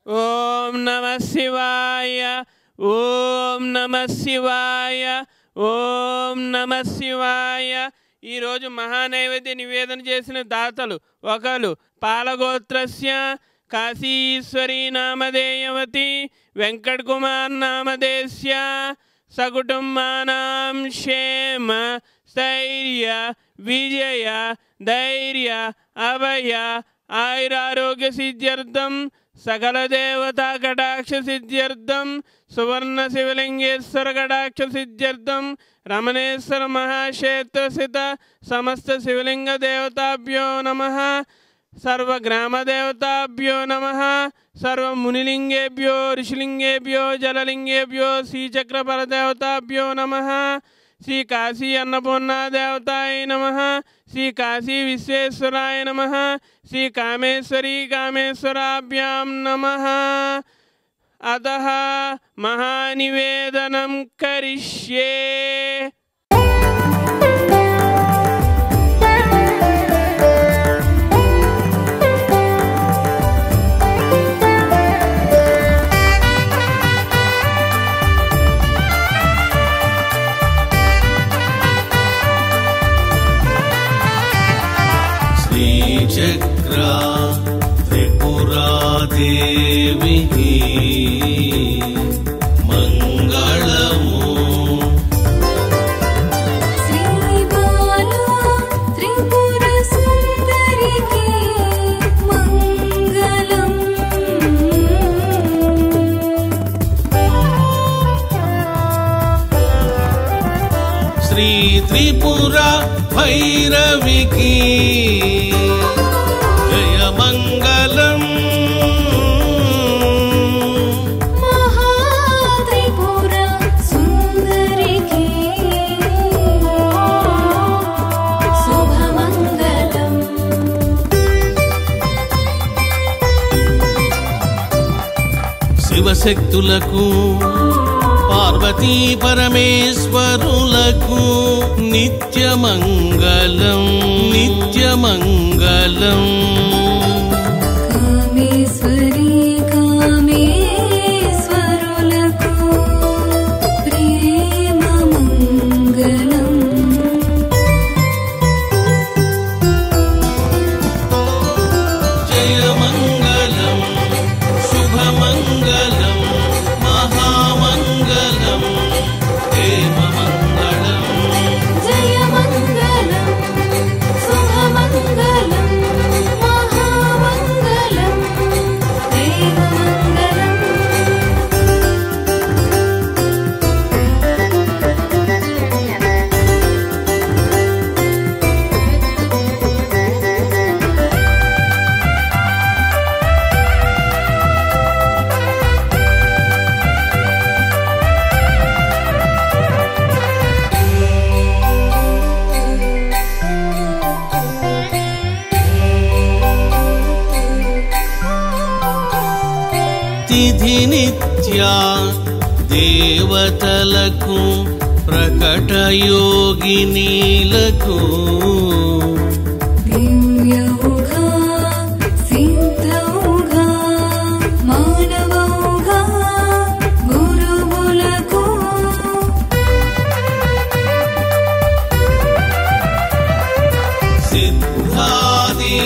ఓం నమః శివాయ, ఓం నమః శివాయ, ఓం నమః శివాయ. ఈరోజు మహానైవేద్య నివేదన చేసిన దాతలు ఒకరు పాలగోత్రస్య కాశీశ్వరీ నామధేయవతి వెంకట్ కుమార్ నామధేస్య సకుటుంబానాం క్షేమ స్థైర్య విజయ ధైర్య అభయ ఆయురారోగ్య సిద్ధ్యర్థం సకల దేవతా కటాక్ష సిద్ధ్యర్థం సువర్ణ శివలింగేశ్వర కటాక్ష సిద్ధ్యర్థం రమణేశ్వర మహాక్షేత్ర స్థిత సమస్త శివలింగ దేవతాభ్యో నమః, సర్వ గ్రామ దేవతాభ్యో నమః, సర్వ మునిలింగేభ్యో ఋషిలింగేభ్యో జలలింగేభ్యో శ్రీచక్ర పరదేవతాభ్యో నమః, శ్రీ కాశీ అన్నపూర్ణా దేవతాయ నమః, శ్రీ కాశీ విశ్వేశ్వరాయ నమః, శ్రీ కామేశ్వరీ కామేశ్వరాభ్యాం నమః. అతః మహానివేదనం కరిష్యే. శ్రీచక్రా త్రిపురా దేవికి మంగళము. శ్రీబాలా త్రిపుర సుందరికి మంగళం. శ్రీ త్రిపుర భైరవికి జయమంగళం. మహాత్రిపుర సుందరికి శుభమంగళం. శివశక్తులకు పార్వతీ పరమేశ్వరులకు నిత్యమంగళం నిత్యమంగళం. కామేశ్వరీ కామేశ్వరులకు ప్రేమ మంగళం. జయమంగళం శుభమంగళం మహామంగళం దేవమంగళం. జయమంగళం శుభమంగళం మహామంగళం దేవమంగళం. తిథి నిత్యా దేవతలకు ప్రకట యోగినీలకు దివ్యౌఘా సిద్ధౌఘా మానవౌఘా గురువులకు సిద్ధాది